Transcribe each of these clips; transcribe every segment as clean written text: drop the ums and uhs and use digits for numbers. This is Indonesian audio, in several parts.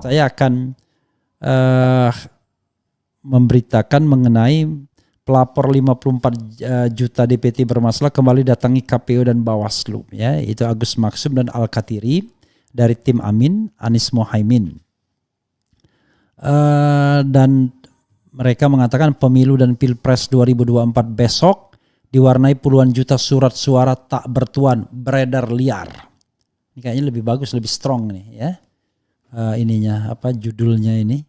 saya akan memberitakan mengenai pelapor 54 juta DPT bermasalah kembali datangi KPU dan Bawaslu, ya, itu Agus Maksum dan Al-Katiri dari tim Amin Anies Mohaimin. Dan mereka mengatakan pemilu dan Pilpres 2024 besok diwarnai puluhan juta surat suara tak bertuan beredar liar. Ini kayaknya lebih bagus, lebih strong nih, ya. Ininya apa judulnya ini,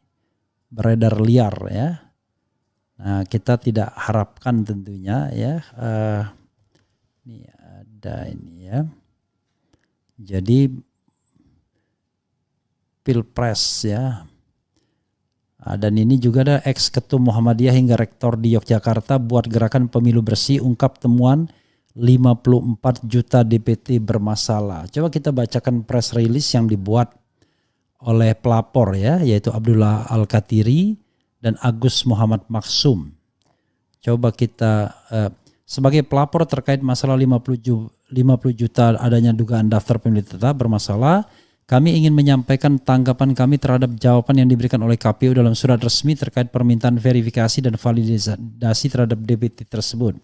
beredar liar, ya. Nah, kita tidak harapkan tentunya, ya. Ini ada ini, ya. Jadi Pilpres, ya. Dan ini juga ada ex-ketum Muhammadiyah hingga rektor di Yogyakarta buat gerakan pemilu bersih, ungkap temuan 54 juta DPT bermasalah. Coba kita bacakan press release yang dibuat oleh pelapor, ya, yaitu Abdullah Al-Katiri dan Agus Muhammad Maksum. Coba kita sebagai pelapor terkait masalah 50 juta adanya dugaan daftar pemilih tetap bermasalah, kami ingin menyampaikan tanggapan kami terhadap jawaban yang diberikan oleh KPU dalam surat resmi terkait permintaan verifikasi dan validasi terhadap DPT tersebut.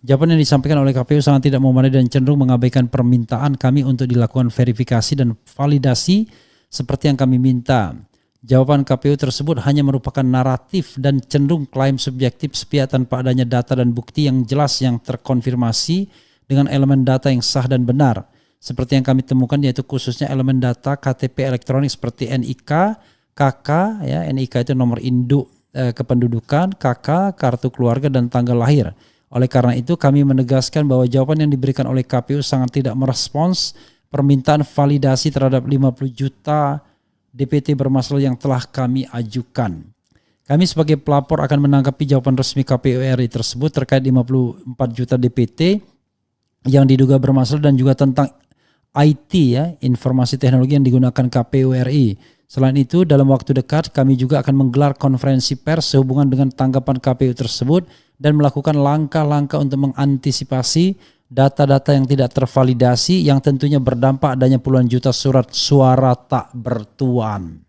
Jawaban yang disampaikan oleh KPU sangat tidak memadai dan cenderung mengabaikan permintaan kami untuk dilakukan verifikasi dan validasi seperti yang kami minta. Jawaban KPU tersebut hanya merupakan naratif dan cenderung klaim subjektif sepihak tanpa adanya data dan bukti yang jelas yang terkonfirmasi dengan elemen data yang sah dan benar. Seperti yang kami temukan, yaitu khususnya elemen data KTP elektronik seperti NIK, KK, ya, NIK itu nomor induk kependudukan, KK kartu keluarga dan tanggal lahir. Oleh karena itu kami menegaskan bahwa jawaban yang diberikan oleh KPU sangat tidak merespons permintaan validasi terhadap 50 juta DPT bermasalah yang telah kami ajukan. Kami sebagai pelapor akan menanggapi jawaban resmi KPU RI tersebut terkait 54 juta DPT yang diduga bermasalah dan juga tentang IT, ya, informasi teknologi yang digunakan KPU RI. Selain itu, dalam waktu dekat kami juga akan menggelar konferensi pers sehubungan dengan tanggapan KPU tersebut dan melakukan langkah-langkah untuk mengantisipasi data-data yang tidak tervalidasi yang tentunya berdampak adanya puluhan juta surat suara tak bertuan.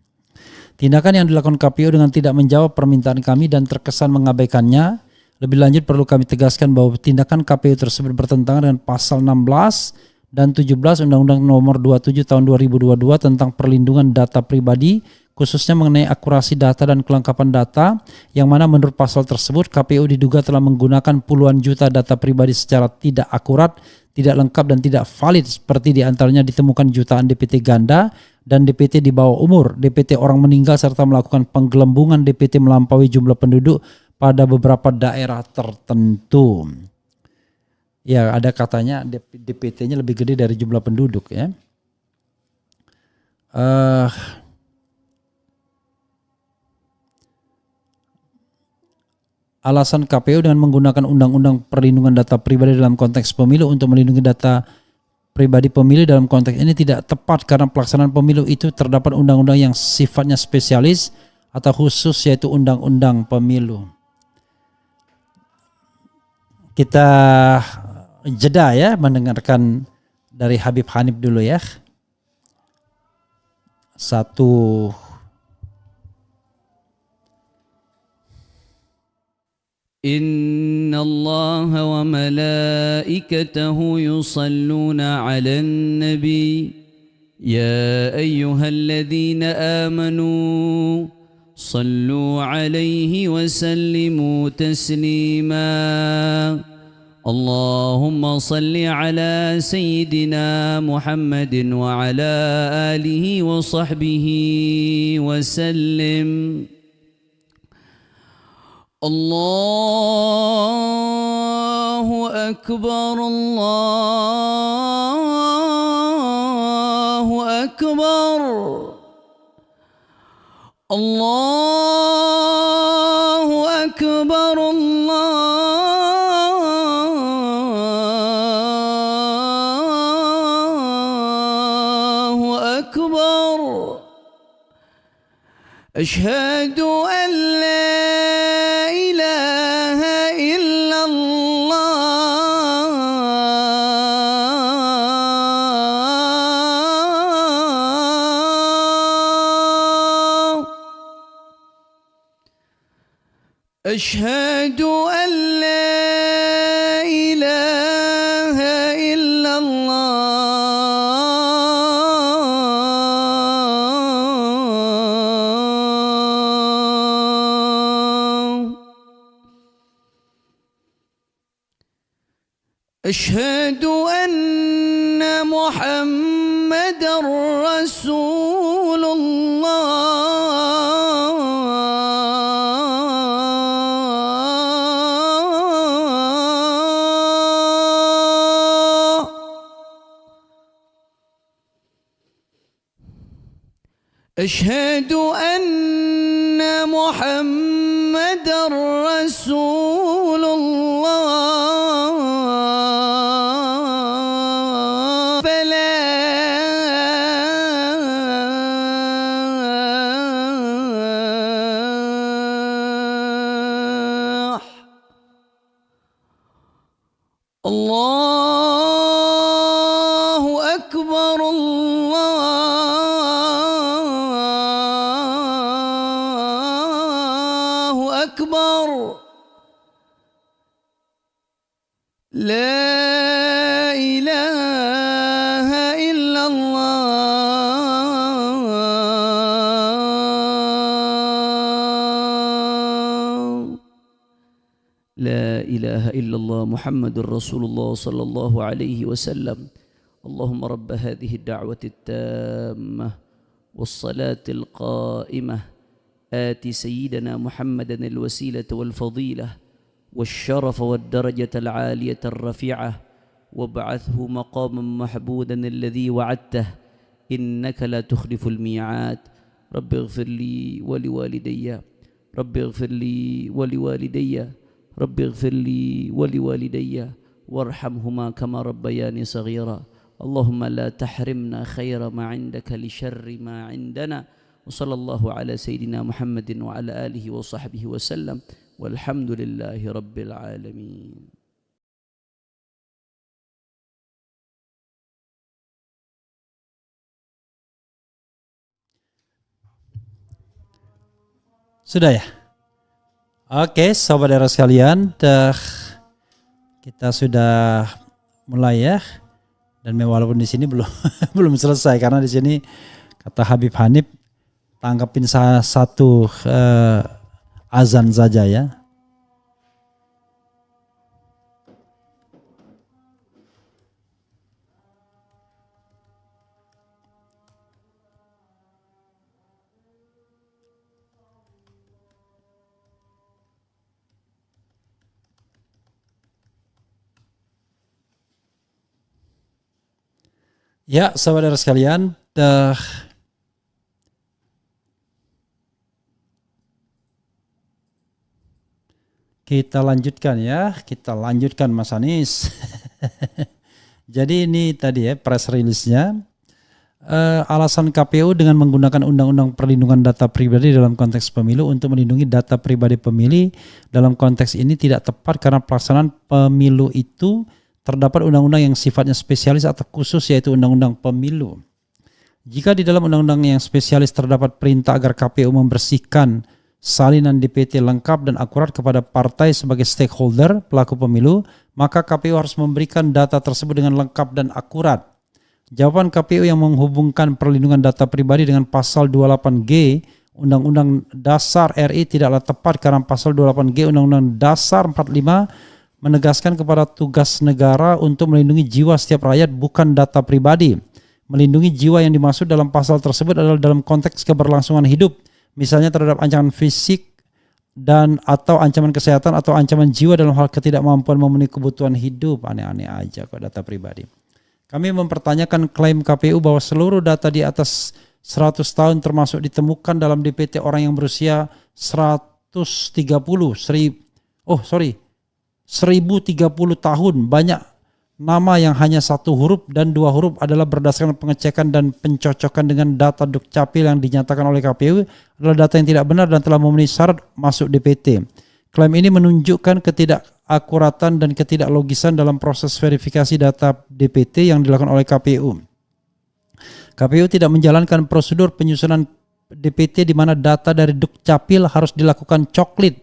Tindakan yang dilakukan KPU dengan tidak menjawab permintaan kami dan terkesan mengabaikannya. Lebih lanjut perlu kami tegaskan bahwa tindakan KPU tersebut bertentangan dengan pasal 16 dan 17 Undang-Undang Nomor 27 Tahun 2022 tentang perlindungan data pribadi, khususnya mengenai akurasi data dan kelengkapan data, yang mana menurut pasal tersebut KPU diduga telah menggunakan puluhan juta data pribadi secara tidak akurat, tidak lengkap dan tidak valid, seperti diantaranya ditemukan jutaan DPT ganda dan DPT di bawah umur, DPT orang meninggal, serta melakukan penggelembungan DPT melampaui jumlah penduduk pada beberapa daerah tertentu. Ya, ada katanya DPT-nya lebih gede dari jumlah penduduk, ya. Alasan KPU dengan menggunakan Undang-Undang Perlindungan Data Pribadi dalam konteks pemilu untuk melindungi data pribadi pemilih dalam konteks ini tidak tepat karena pelaksanaan pemilu itu terdapat undang-undang yang sifatnya spesialis atau khusus, yaitu Undang-Undang Pemilu. Kita jeda, ya, mendengarkan dari Habib Hanif dulu, ya. Satu. Inna Allah wa malaikatahu yusalluna 'alan nabi ya ayyuhalladzina amanu sallu 'alaihi wa sallimu taslima. Allahumma salli ala sayyidina Muhammadin wa ala alihi wa sahbihi wa sallim. Allahu Akbar, Allahu Akbar, Allahu Akbar, Allahu Akbar. Ashhadu an la أشهد أن لا إله إلا الله أشهد أن محمدًا رسول الله أشهد أن محمدًا رسول الله الله أكبر الله أكبر لا إله إلا الله لا إله إلا الله محمد رسول الله صلى الله عليه وسلم اللهم رب هذه الدعوة التامة والصلاة القائمة آت سيدنا محمدا الوسيلة والفضيلة والشرف والدرجة العالية الرفيعة وابعثه مقاما محمودا الذي وعدته إنك لا تخلف الميعاد رب اغفر لي ولوالدي رب اغفر لي ولوالدي رب اغفر لي ولوالدي وارحمهما كما ربياني صغيرا اللهم لا تحرمنا خير ما عندك لشر ما عندنا وصلى الله على سيدنا محمد وعلى آله وصحبه وسلم والحمد لله رب العالمين. Sudah ya? Oke, sobat era sekalian, kita sudah mulai ya. Dan walaupun di sini belum belum selesai karena di sini kata Habib Hanif tanggapin satu azan saja ya. Ya, saudara sekalian, kita lanjutkan ya, Mas Anies. Jadi ini tadi ya press release-nya. Alasan KPU dengan menggunakan Undang-Undang Perlindungan Data Pribadi dalam konteks pemilu untuk melindungi data pribadi pemilih dalam konteks ini tidak tepat karena pelaksanaan pemilu itu terdapat undang-undang yang sifatnya spesialis atau khusus yaitu Undang-Undang Pemilu. Jika di dalam undang-undang yang spesialis terdapat perintah agar KPU membersihkan salinan DPT lengkap dan akurat kepada partai sebagai stakeholder pelaku pemilu, maka KPU harus memberikan data tersebut dengan lengkap dan akurat. Jawaban KPU yang menghubungkan perlindungan data pribadi dengan pasal 28G Undang-Undang Dasar RI tidaklah tepat karena pasal 28G Undang-Undang Dasar 45 menegaskan kepada tugas negara untuk melindungi jiwa setiap rakyat bukan data pribadi. Melindungi jiwa yang dimaksud dalam pasal tersebut adalah dalam konteks keberlangsungan hidup, misalnya terhadap ancaman fisik dan atau ancaman kesehatan atau ancaman jiwa dalam hal ketidakmampuan memenuhi kebutuhan hidup. Aneh-aneh aja kok data pribadi. Kami mempertanyakan klaim KPU bahwa seluruh data di atas 100 tahun termasuk ditemukan dalam DPT orang yang berusia 1030 tahun, banyak nama yang hanya satu huruf dan dua huruf adalah berdasarkan pengecekan dan pencocokan dengan data Dukcapil yang dinyatakan oleh KPU adalah data yang tidak benar dan telah memenuhi syarat masuk DPT. Klaim ini menunjukkan ketidakakuratan dan ketidaklogisan dalam proses verifikasi data DPT yang dilakukan oleh KPU. KPU tidak menjalankan prosedur penyusunan DPT di mana data dari Dukcapil harus dilakukan coklit.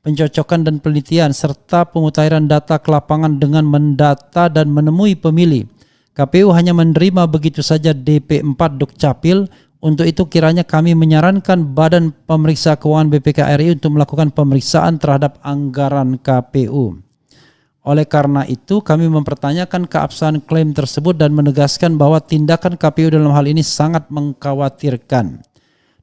pencocokan dan penelitian, serta pemutahiran data ke lapangan dengan mendata dan menemui pemilih. KPU hanya menerima begitu saja DP4 Dukcapil. Untuk itu kiranya kami menyarankan Badan Pemeriksa Keuangan BPK RI untuk melakukan pemeriksaan terhadap anggaran KPU. Oleh karena itu kami mempertanyakan keabsahan klaim tersebut dan menegaskan bahwa tindakan KPU dalam hal ini sangat mengkhawatirkan.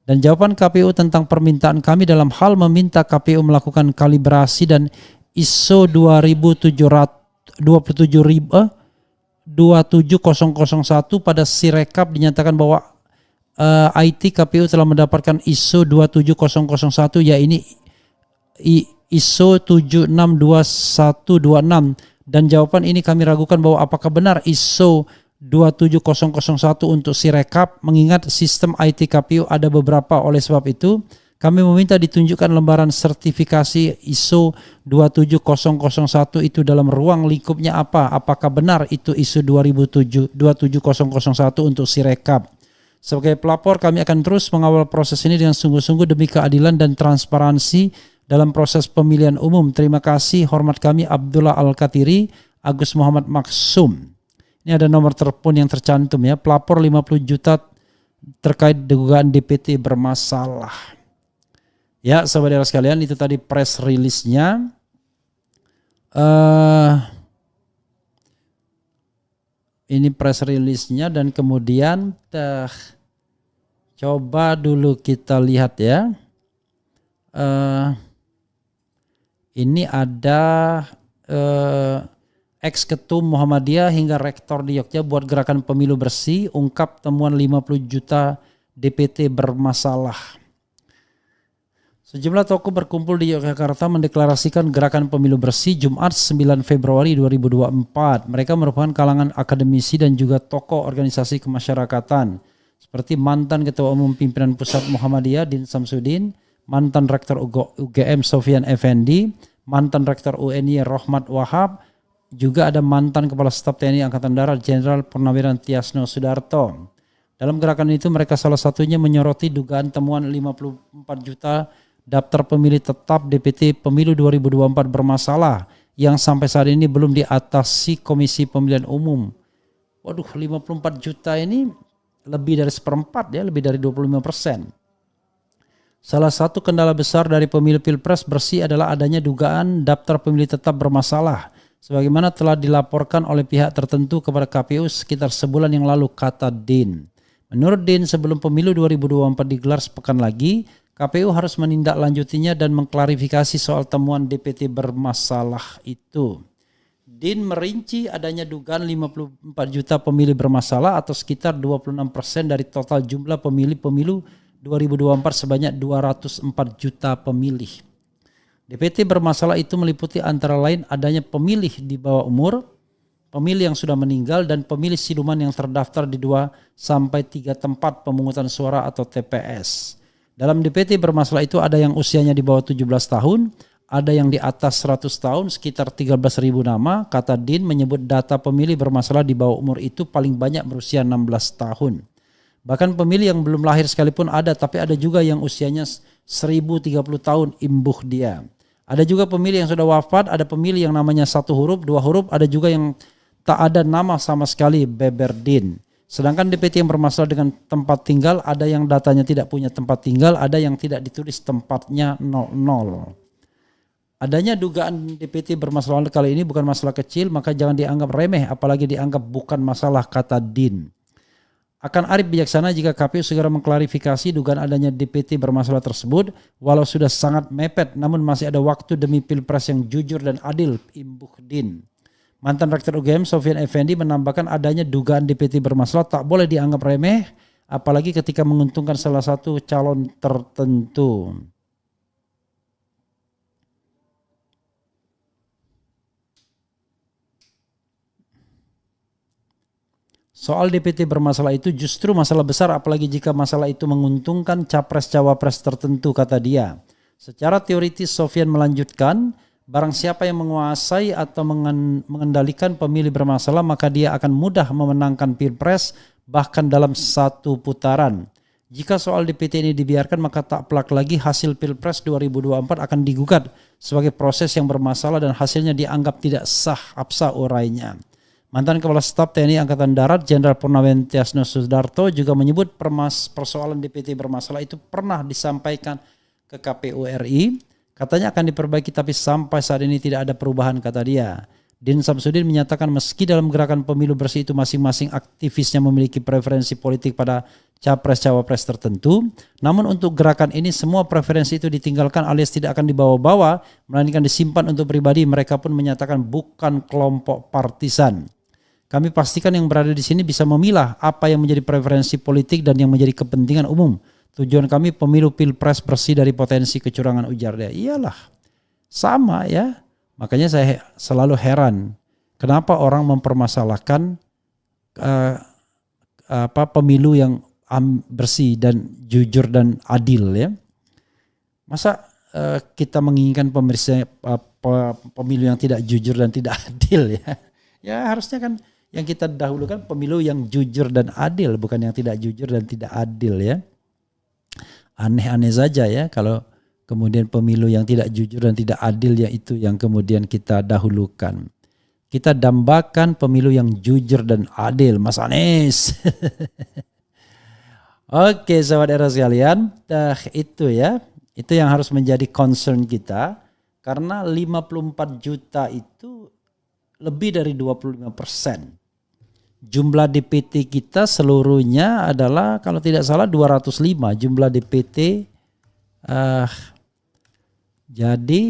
Dan jawaban KPU tentang permintaan kami dalam hal meminta KPU melakukan kalibrasi dan ISO 27001 pada Sirekap dinyatakan bahwa IT KPU telah mendapatkan ISO 27001 yaitu ISO 762126, dan jawaban ini kami ragukan bahwa apakah benar ISO 27001 untuk Sirekap, mengingat sistem IT KPU ada beberapa. Oleh sebab itu kami meminta ditunjukkan lembaran sertifikasi ISO 27001 itu dalam ruang lingkupnya apa, apakah benar itu ISO 27001 untuk Sirekap. Sebagai pelapor kami akan terus mengawal proses ini dengan sungguh-sungguh demi keadilan dan transparansi dalam proses pemilihan umum. Terima kasih, hormat kami Abdullah Al-Katiri, Agus Muhammad Maksum. Ini ada nomor telepon yang tercantum ya, pelapor 50 juta terkait dugaan DPT bermasalah. Ya saudara sekalian, itu tadi press release-nya. Ini press release-nya, dan kemudian coba dulu kita lihat ya. Ini ada ex-ketum Muhammadiyah hingga rektor di Yogyakarta buat gerakan pemilu bersih, ungkap temuan 50 juta DPT bermasalah. Sejumlah tokoh berkumpul di Yogyakarta mendeklarasikan gerakan pemilu bersih Jumat 9 Februari 2024. Mereka merupakan kalangan akademisi dan juga tokoh organisasi kemasyarakatan seperti mantan Ketua Umum Pimpinan Pusat Muhammadiyah Din Samsudin, mantan Rektor UGM Sofyan Effendi, mantan Rektor UNY Rohmat Wahab, juga ada mantan Kepala Staf TNI Angkatan Darat Jenderal Purnawiran Tiasno Sudarto. Dalam gerakan itu mereka salah satunya menyoroti dugaan temuan 54 juta daftar pemilih tetap DPT pemilu 2024 bermasalah yang sampai saat ini belum diatasi Komisi Pemilihan Umum. Waduh, 54 juta ini lebih dari seperempat ya, lebih dari 25%. Salah satu kendala besar dari pemilu Pilpres bersih adalah adanya dugaan daftar pemilih tetap bermasalah, sebagaimana telah dilaporkan oleh pihak tertentu kepada KPU sekitar sebulan yang lalu, kata Din. Menurut Din, sebelum pemilu 2024 digelar sepekan lagi, KPU harus menindaklanjutinya dan mengklarifikasi soal temuan DPT bermasalah itu. Din merinci adanya dugaan 54 juta pemilih bermasalah atau sekitar 26% dari total jumlah pemilih pemilu 2024 sebanyak 204 juta pemilih. DPT bermasalah itu meliputi antara lain adanya pemilih di bawah umur, pemilih yang sudah meninggal, dan pemilih siluman yang terdaftar di 2 sampai 3 tempat pemungutan suara atau TPS. Dalam DPT bermasalah itu ada yang usianya di bawah 17 tahun, ada yang di atas 100 tahun, sekitar 13.000 nama. Kata Din menyebut data pemilih bermasalah di bawah umur itu paling banyak berusia 16 tahun. Bahkan pemilih yang belum lahir sekalipun ada, tapi ada juga yang usianya 1030 tahun imbuh dia. Ada juga pemilih yang sudah wafat, ada pemilih yang namanya 1 huruf, 2 huruf, ada juga yang tak ada nama sama sekali, Beberdin. Sedangkan DPT yang bermasalah dengan tempat tinggal, ada yang datanya tidak punya tempat tinggal, ada yang tidak ditulis tempatnya 00. Adanya dugaan DPT bermasalah kali ini bukan masalah kecil, maka jangan dianggap remeh, apalagi dianggap bukan masalah, kata Din. Akan arif bijaksana jika KPU segera mengklarifikasi dugaan adanya DPT bermasalah tersebut, walau sudah sangat mepet, namun masih ada waktu demi Pilpres yang jujur dan adil, imbuh Din. Mantan Rektor UGM Sofyan Effendi menambahkan adanya dugaan DPT bermasalah tak boleh dianggap remeh, apalagi ketika menguntungkan salah satu calon tertentu. Soal DPT bermasalah itu justru masalah besar, apalagi jika masalah itu menguntungkan capres-cawapres tertentu, kata dia. Secara teoritis Sofyan melanjutkan, barang siapa yang menguasai atau mengendalikan pemilih bermasalah maka dia akan mudah memenangkan Pilpres bahkan dalam 1 putaran. Jika soal DPT ini dibiarkan, maka tak pelak lagi hasil Pilpres 2024 akan digugat sebagai proses yang bermasalah dan hasilnya dianggap tidak sah, absa urainya. Mantan Kepala Staf TNI Angkatan Darat Jenderal Purnawirawan Tiasno Sudarto juga menyebut persoalan DPT bermasalah itu pernah disampaikan ke KPU RI. Katanya akan diperbaiki tapi sampai saat ini tidak ada perubahan, kata dia. Din Samsudin menyatakan meski dalam gerakan pemilu bersih itu masing-masing aktivisnya memiliki preferensi politik pada capres-cawapres tertentu, namun untuk gerakan ini semua preferensi itu ditinggalkan alias tidak akan dibawa-bawa, melainkan disimpan untuk pribadi. Mereka pun menyatakan bukan kelompok partisan. Kami pastikan yang berada di sini bisa memilah apa yang menjadi preferensi politik dan yang menjadi kepentingan umum. Tujuan kami pemilu pilpres bersih dari potensi kecurangan, ujar dia. Iyalah, sama ya. Makanya saya selalu heran kenapa orang mempermasalahkan pemilu yang bersih dan jujur dan adil ya. Masa kita menginginkan pemilu yang tidak jujur dan tidak adil ya? Ya harusnya kan yang kita dahulukan pemilu yang jujur dan adil, bukan yang tidak jujur dan tidak adil ya. Aneh-aneh saja ya kalau kemudian pemilu yang tidak jujur dan tidak adil ya itu yang kemudian kita dahulukan. Kita dambakan pemilu yang jujur dan adil, Mas Anies. Oke, sahabat era sekalian, itu ya. Itu yang harus menjadi concern kita karena 54 juta itu lebih dari 25%. Jumlah DPT kita seluruhnya adalah kalau tidak salah 205 jumlah DPT. Jadi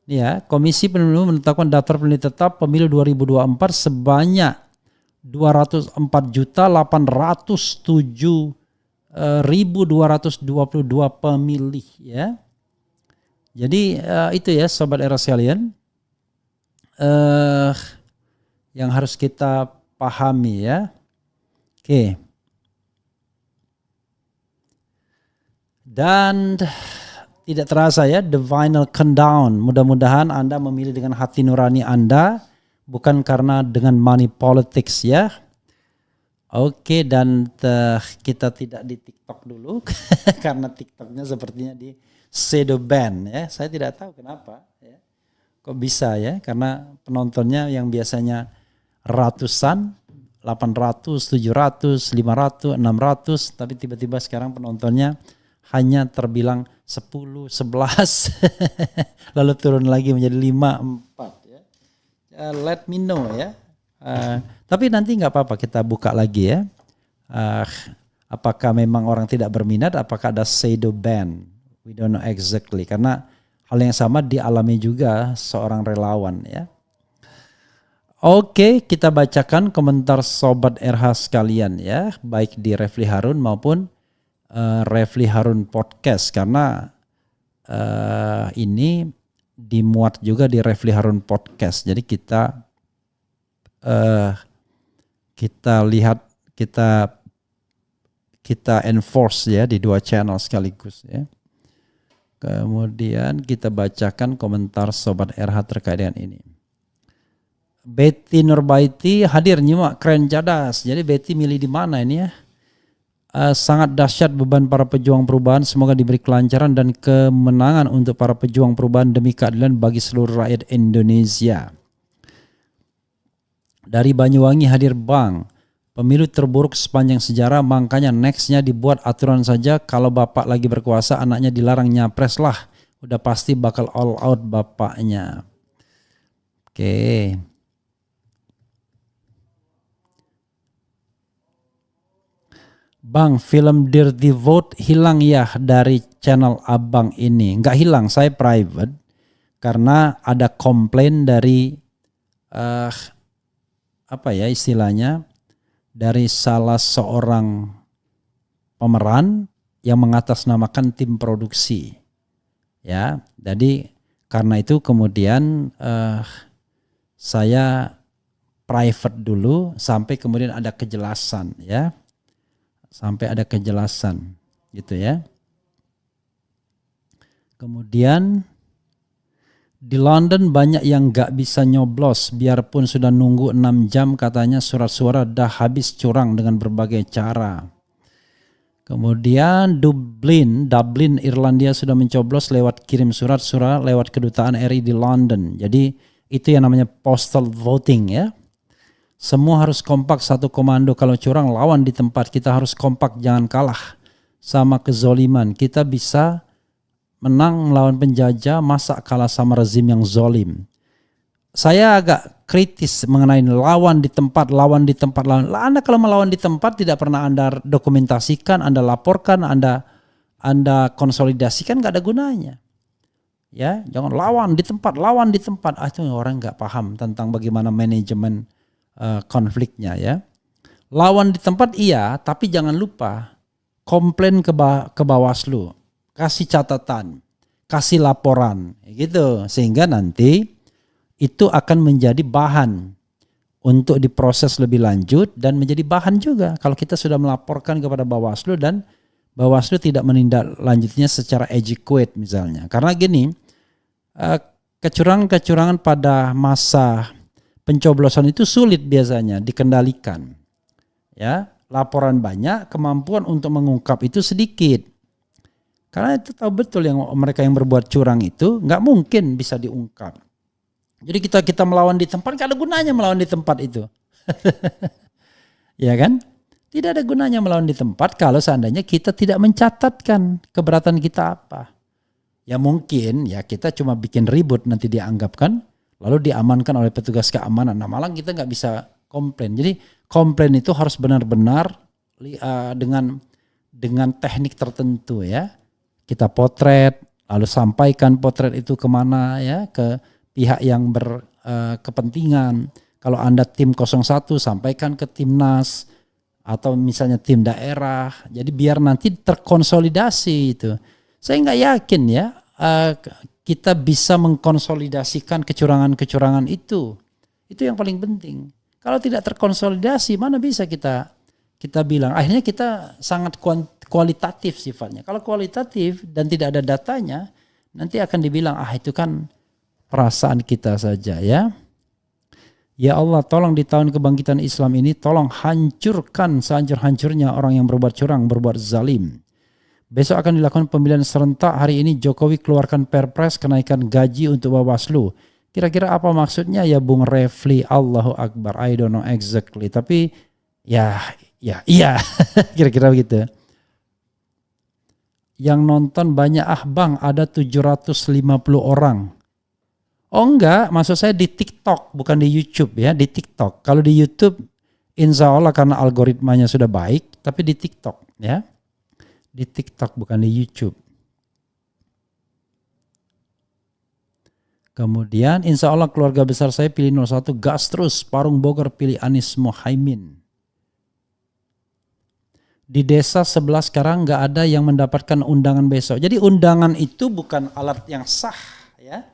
ya, Komisi Pemilu menetapkan daftar pemilih tetap pemilu 2024 sebanyak 204.807.222 pemilih ya. Jadi itu ya sobat era sekalian yang harus kita pahami ya. Oke. Dan tidak terasa ya, the final countdown. Mudah-mudahan Anda memilih dengan hati nurani Anda, bukan karena dengan money politics ya. Oke, dan kita tidak di TikTok dulu karena TikToknya sepertinya di shadow ban ya. Saya tidak tahu kenapa ya. Kok bisa ya? Karena penontonnya yang biasanya ratusan, 800, 700, 500, 600, tapi tiba-tiba sekarang penontonnya hanya terbilang 10, 11, lalu turun lagi menjadi 5, 4 ya. Let me know ya. Tapi nanti nggak apa-apa, kita buka lagi ya. Apakah memang orang tidak berminat, apakah ada shadow ban? We don't know exactly, karena hal yang sama dialami juga seorang relawan ya. Oke, kita bacakan komentar Sobat RH sekalian ya, baik di Refli Harun maupun Refli Harun Podcast, karena ini dimuat juga di Refli Harun Podcast. Jadi kita lihat, kita enforce ya di dua channel sekaligus ya. Kemudian kita bacakan komentar Sobat RH terkait dengan ini. Betty Nurbaiti hadir nyimak, keren cadas. Jadi Betty milih di mana ini ya? Sangat dahsyat beban para pejuang perubahan. Semoga diberi kelancaran dan kemenangan untuk para pejuang perubahan demi keadilan bagi seluruh rakyat Indonesia. Dari Banyuwangi hadir Bang. Pemilu terburuk sepanjang sejarah, makanya nextnya dibuat aturan saja. Kalau bapak lagi berkuasa, anaknya dilarang nyapres lah. Udah pasti bakal all out bapaknya. Oke. Bang, film Dirty Vote hilang ya dari channel abang ini. Nggak hilang, saya private. Karena ada komplain dari, apa ya istilahnya, dari salah seorang pemeran yang mengatasnamakan tim produksi. Ya, jadi karena itu kemudian saya private dulu sampai kemudian ada kejelasan ya. Sampai ada kejelasan gitu ya. Kemudian Di London banyak yang gak bisa nyoblos, biarpun sudah nunggu 6 jam katanya surat suara dah habis curang dengan berbagai cara. Kemudian Dublin, Irlandia sudah mencoblos lewat kirim surat lewat kedutaan RI di London. Jadi itu yang namanya postal voting ya. Semua harus kompak satu komando, kalau curang lawan di tempat. Kita harus kompak, jangan kalah sama kezoliman. Kita bisa menang melawan penjajah, masa kalah sama rezim yang zolim. Saya agak kritis mengenai lawan di tempat. Anda kalau melawan di tempat tidak pernah Anda dokumentasikan, Anda laporkan, Anda konsolidasikan, gak ada gunanya. Ya, jangan lawan di tempat. Itu orang gak paham tentang bagaimana manajemen konfliknya ya. Lawan di tempat iya, tapi jangan lupa komplain ke Bawaslu. Kasih catatan, kasih laporan, gitu. Sehingga nanti itu akan menjadi bahan untuk diproses lebih lanjut dan menjadi bahan juga kalau kita sudah melaporkan kepada Bawaslu dan Bawaslu tidak menindaklanjutinya secara adequate misalnya. Karena gini, kecurangan-kecurangan pada masa pencoblosan itu sulit biasanya dikendalikan. Ya, laporan banyak, kemampuan untuk mengungkap itu sedikit. Karena itu tahu betul yang mereka yang berbuat curang itu nggak mungkin bisa diungkap. Jadi kita melawan di tempat, nggak ada gunanya melawan di tempat itu. Ya kan? Tidak ada gunanya melawan di tempat kalau seandainya kita tidak mencatatkan keberatan kita apa. Ya mungkin ya kita cuma bikin ribut nanti dianggapkan, lalu diamankan oleh petugas keamanan. Nah malah kita nggak bisa komplain. Jadi komplain itu harus benar-benar dengan teknik tertentu ya. Kita potret, lalu sampaikan potret itu kemana ya, ke pihak yang berkepentingan. Kalau Anda tim 01 sampaikan ke Timnas atau misalnya tim daerah. Jadi biar nanti terkonsolidasi itu. Saya nggak yakin ya kita bisa mengkonsolidasikan kecurangan-kecurangan itu. Itu yang paling penting. Kalau tidak terkonsolidasi mana bisa kita bilang. Akhirnya kita sangat kualitatif sifatnya. Kalau kualitatif dan tidak ada datanya, nanti akan dibilang itu kan perasaan kita saja ya. Ya Allah, tolong di tahun kebangkitan Islam ini, tolong hancurkan sehancur-hancurnya orang yang berbuat curang, berbuat zalim. Besok akan dilakukan pemilihan serentak. Hari ini Jokowi keluarkan perpres kenaikan gaji untuk Bawaslu. Kira-kira apa maksudnya ya Bung Refli? Allahu Akbar, I don't know exactly. Tapi ya iya kira-kira begitu. Yang nonton banyak bang, ada 750 orang. Oh enggak, maksud saya di TikTok bukan di YouTube ya, di TikTok. Kalau di YouTube insya Allah karena algoritmanya sudah baik, tapi di TikTok ya. Di TikTok bukan di YouTube. Kemudian insya Allah keluarga besar saya pilih 01 gas terus, Parung Bogor pilih Anies Mohaimin. Di desa sebelah sekarang nggak ada yang mendapatkan undangan besok. Jadi undangan itu bukan alat yang sah ya.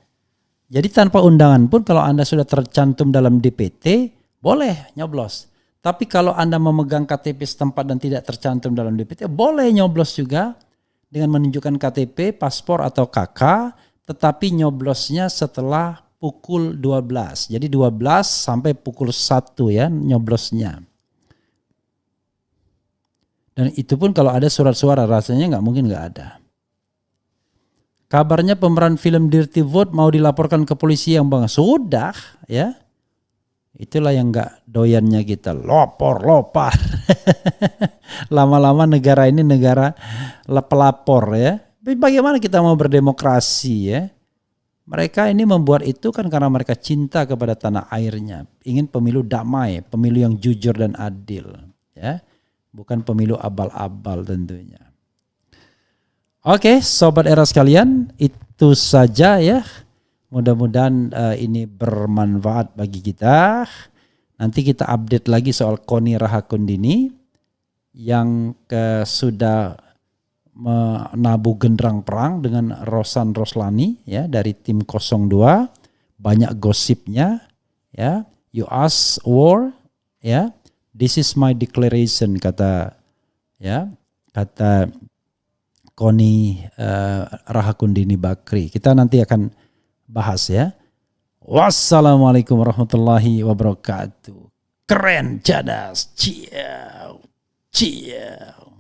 Jadi tanpa undangan pun kalau Anda sudah tercantum dalam DPT boleh nyoblos. Tapi kalau Anda memegang KTP setempat dan tidak tercantum dalam DPT boleh nyoblos juga dengan menunjukkan KTP, paspor atau KK, tetapi nyoblosnya setelah pukul 12. Jadi 12 sampai pukul 1 ya nyoblosnya. Dan itu pun kalau ada surat suara, rasanya nggak mungkin nggak ada. Kabarnya pemeran film Dirty Vote mau dilaporkan ke polisi yang bang. Sudah ya. Itulah yang nggak doyannya kita. Lopar. Lama-lama negara ini negara pelapor ya. Bagaimana kita mau berdemokrasi ya. Mereka ini membuat itu kan karena mereka cinta kepada tanah airnya. Ingin pemilu damai, pemilu yang jujur dan adil ya. Bukan pemilu abal-abal tentunya. Oke, sobat era sekalian, itu saja ya. Mudah-mudahan ini bermanfaat bagi kita. Nanti kita update lagi soal Koni Rahakundini yang sudah menabuh genderang perang dengan Rosan Roslani ya dari tim 02. Banyak gosipnya ya. You ask war ya. This is my declaration kata Koni Rahakundini Bakri. Kita nanti akan bahas ya. Wassalamualaikum warahmatullahi wabarakatuh. Keren, cadas. Ciao. Ciao.